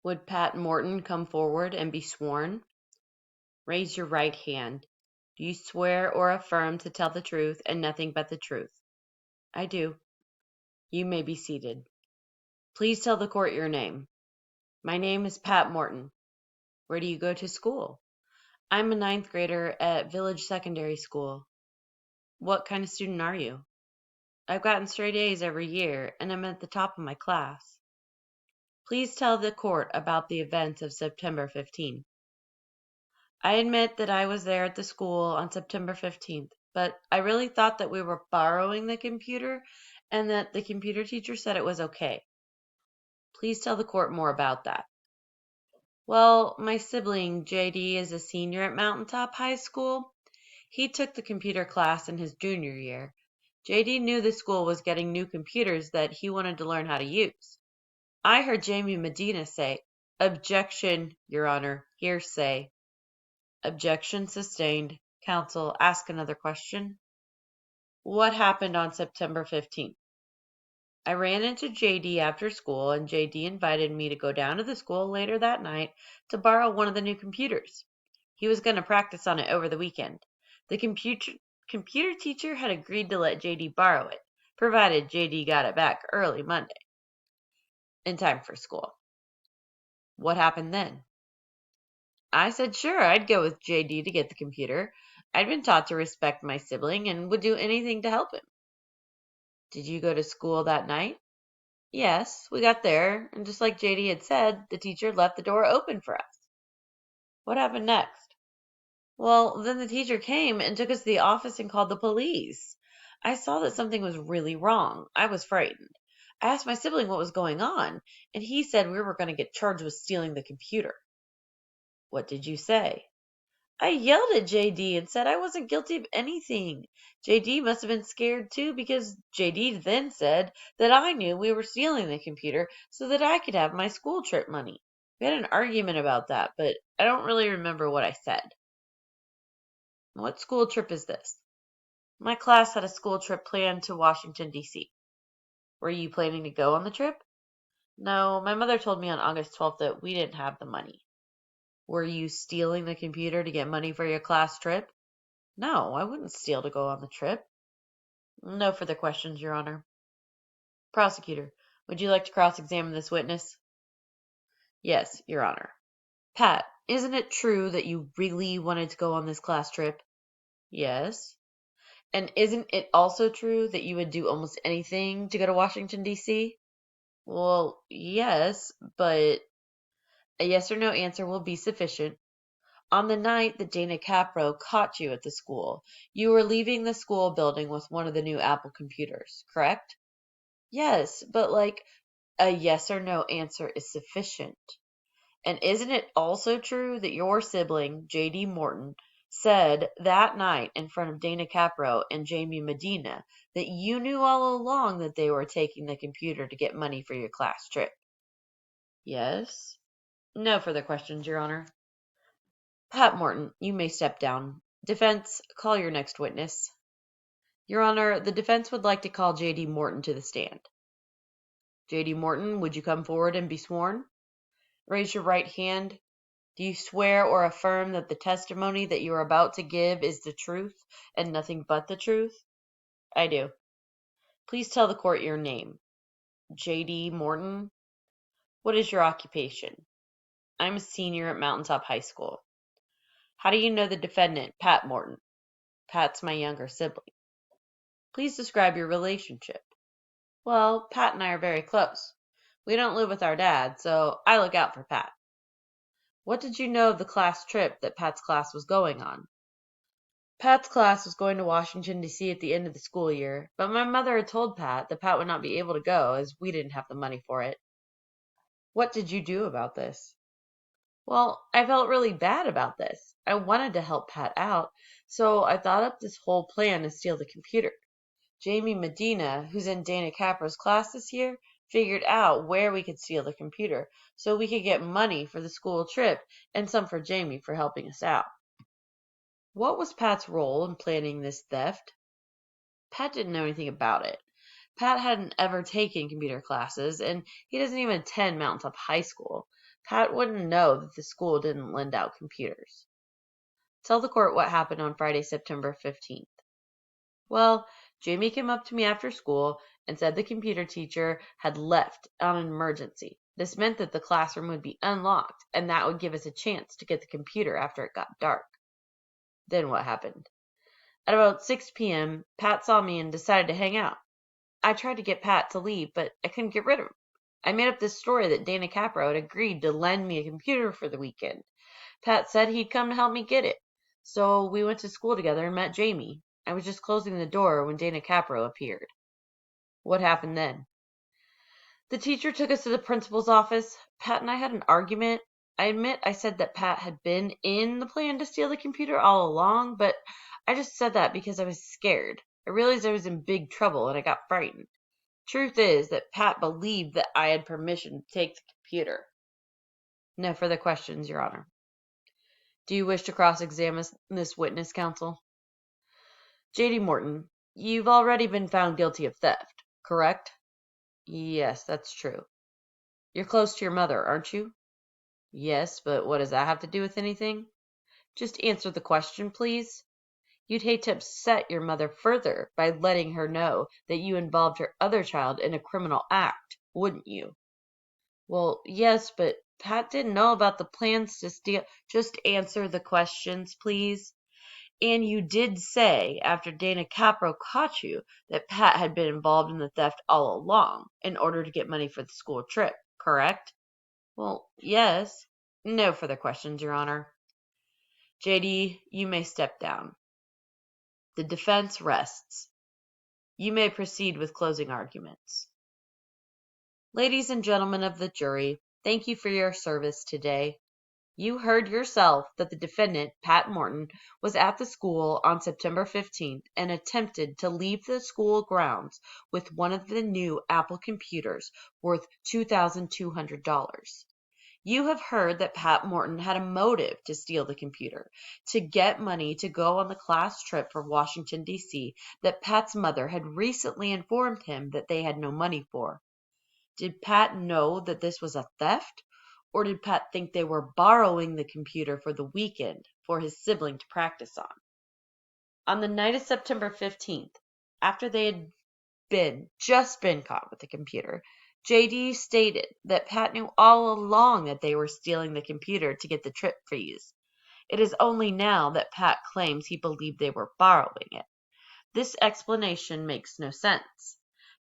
Would Pat Morton come forward and be sworn? Raise your right hand. Do you swear or affirm to tell the truth and nothing but the truth? I do. You may be seated. Please tell the court your name. My name is Pat Morton. Where do you go to school? I'm a ninth grader at Village Secondary School. What kind of student are you? I've gotten straight A's every year, and I'm at the top of my class. Please tell the court about the events of September 15th. I admit that I was there at the school on September 15th, but I really thought that we were borrowing the computer and that the computer teacher said it was okay. Please tell the court more about that. Well, my sibling, JD, is a senior at Mountaintop High School. He took the computer class in his junior year. JD knew the school was getting new computers that he wanted to learn how to use. I heard Jamie Medina say, "Objection, Your Honor, hearsay." Objection sustained. Counsel, ask another question. What happened on September 15th? I ran into JD after school, and JD invited me to go down to the school later that night to borrow one of the new computers. He was going to practice on it over the weekend. The computer teacher had agreed to let JD borrow it, provided JD got it back early Monday, in time for school. What happened then? I said sure, I'd go with JD to get the computer. I'd been taught to respect my sibling and would do anything to help him. Did you go to school that night? Yes, we got there, and just like JD had said, the teacher left the door open for us. What happened next? Well, then the teacher came and took us to the office and called the police. I saw that something was really wrong. I was frightened. I asked my sibling what was going on, and he said we were going to get charged with stealing the computer. What did you say? I yelled at JD and said I wasn't guilty of anything. JD must have been scared too because JD then said that I knew we were stealing the computer so that I could have my school trip money. We had an argument about that, but I don't really remember what I said. What school trip is this? My class had a school trip planned to Washington, D.C. Were you planning to go on the trip? No, my mother told me on August 12th that we didn't have the money. Were you stealing the computer to get money for your class trip? No, I wouldn't steal to go on the trip. No further questions, Your Honor. Prosecutor, would you like to cross-examine this witness? Yes, Your Honor. Pat, isn't it true that you really wanted to go on this class trip? Yes. And isn't it also true that you would do almost anything to go to Washington, D.C.? Well, yes, but a yes or no answer will be sufficient. On the night that Dana Capro caught you at the school, you were leaving the school building with one of the new Apple computers, correct? Yes, but a yes or no answer is sufficient. And isn't it also true that your sibling, J.D. Morton, said that night in front of Dana Capro and Jamie Medina that you knew all along that they were taking the computer to get money for your class trip? Yes. No further questions, Your Honor. Pat Morton, you may step down. Defense, call your next witness. Your Honor, the defense would like to call J.D. Morton to the stand. J.D. Morton, would you come forward and be sworn? Raise your right hand. Do you swear or affirm that the testimony that you are about to give is the truth and nothing but the truth? I do. Please tell the court your name. J.D. Morton. What is your occupation? I'm a senior at Mountaintop High School. How do you know the defendant, Pat Morton? Pat's my younger sibling. Please describe your relationship. Well, Pat and I are very close. We don't live with our dad, so I look out for Pat. What did you know of the class trip that Pat's class was going on? Pat's class was going to Washington, D.C. at the end of the school year, but my mother had told Pat that Pat would not be able to go as we didn't have the money for it. What did you do about this? Well, I felt really bad about this. I wanted to help Pat out, so I thought up this whole plan to steal the computer. Jamie Medina, who's in Dana Capro's class this year, figured out where we could steal the computer so we could get money for the school trip and some for Jamie for helping us out. What was Pat's role in planning this theft? Pat didn't know anything about it. Pat hadn't ever taken computer classes, and he doesn't even attend Mountaintop High School. Pat wouldn't know that the school didn't lend out computers. Tell the court what happened on Friday, September 15th. Well, Jamie came up to me after school and said the computer teacher had left on an emergency. This meant that the classroom would be unlocked, and that would give us a chance to get the computer after it got dark. Then what happened? At about 6 p.m., Pat saw me and decided to hang out. I tried to get Pat to leave, but I couldn't get rid of him. I made up this story that Dana Capro had agreed to lend me a computer for the weekend. Pat said he'd come to help me get it. So we went to school together and met Jamie. I was just closing the door when Dana Capro appeared. What happened then? The teacher took us to the principal's office. Pat and I had an argument. I admit I said that Pat had been in the plan to steal the computer all along, but I just said that because I was scared. I realized I was in big trouble and I got frightened. Truth is that Pat believed that I had permission to take the computer. No further questions, Your Honor. Do you wish to cross-examine this witness, counsel? J.D. Morton, you've already been found guilty of theft, correct? Yes, that's true. You're close to your mother, aren't you? Yes, but what does that have to do with anything? Just answer the question, please. You'd hate to upset your mother further by letting her know that you involved her other child in a criminal act, wouldn't you? Well, yes, but Pat didn't know about the plans to steal. Just answer the questions, please. And you did say, after Dana Capro caught you, that Pat had been involved in the theft all along in order to get money for the school trip, correct? Well, yes. No further questions, Your Honor. JD, you may step down. The defense rests. You may proceed with closing arguments. Ladies and gentlemen of the jury, thank you for your service today. You heard yourself that the defendant, Pat Morton, was at the school on September 15th and attempted to leave the school grounds with one of the new Apple computers worth $2,200. You have heard that Pat Morton had a motive to steal the computer, to get money to go on the class trip for Washington, D.C., that Pat's mother had recently informed him that they had no money for. Did Pat know that this was a theft? Or did Pat think they were borrowing the computer for the weekend for his sibling to practice on? On the night of September 15th, after they had just been caught with the computer, JD stated that Pat knew all along that they were stealing the computer to get the trip fees. It is only now that Pat claims he believed they were borrowing it. This explanation makes no sense.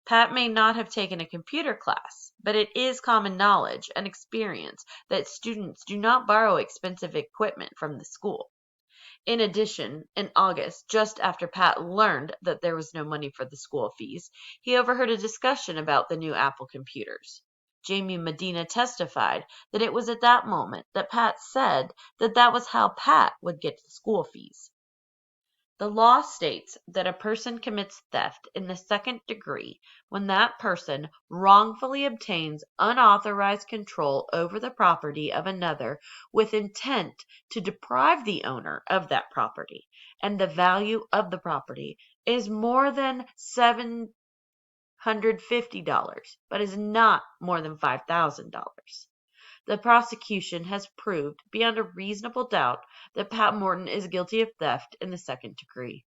Pat may not have taken a computer class, but it is common knowledge and experience that students do not borrow expensive equipment from the school. In addition, in August, just after Pat learned that there was no money for the school fees, he overheard a discussion about the new Apple computers. Jamie Medina testified that it was at that moment that Pat said that that was how Pat would get the school fees. The law states that a person commits theft in the second degree when that person wrongfully obtains unauthorized control over the property of another with intent to deprive the owner of that property, and the value of the property is more than $750, but is not more than $5,000. The prosecution has proved beyond a reasonable doubt that Pat Morton is guilty of theft in the second degree.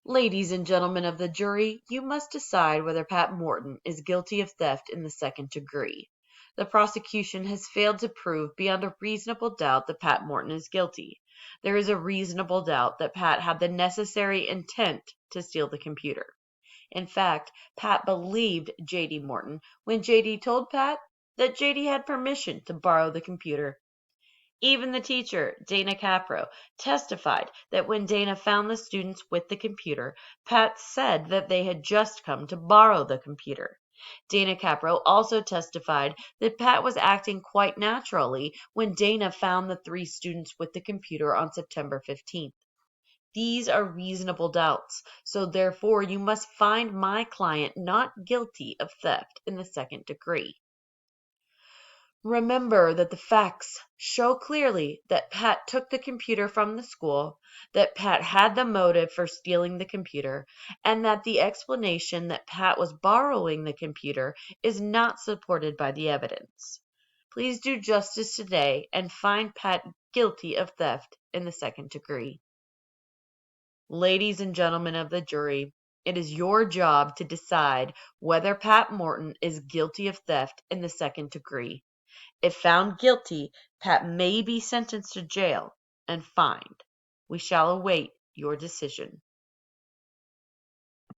Ladies and gentlemen of the jury, you must decide whether Pat Morton is guilty of theft in the second degree. The prosecution has failed to prove beyond a reasonable doubt that Pat Morton is guilty. There is a reasonable doubt that Pat had the necessary intent to steal the computer. In fact, Pat believed J.D. Morton when J.D. told Pat that J.D. had permission to borrow the computer. Even the teacher, Dana Capro, testified that when Dana found the students with the computer, Pat said that they had just come to borrow the computer. Dana Capro also testified that Pat was acting quite naturally when Dana found the three students with the computer on September 15th. These are reasonable doubts, so therefore you must find my client not guilty of theft in the second degree. Remember that the facts show clearly that Pat took the computer from the school, that Pat had the motive for stealing the computer, and that the explanation that Pat was borrowing the computer is not supported by the evidence. Please do justice today and find Pat guilty of theft in the second degree. Ladies and gentlemen of the jury, it is your job to decide whether Pat Morton is guilty of theft in the second degree. If found guilty, Pat may be sentenced to jail and fined. We shall await your decision.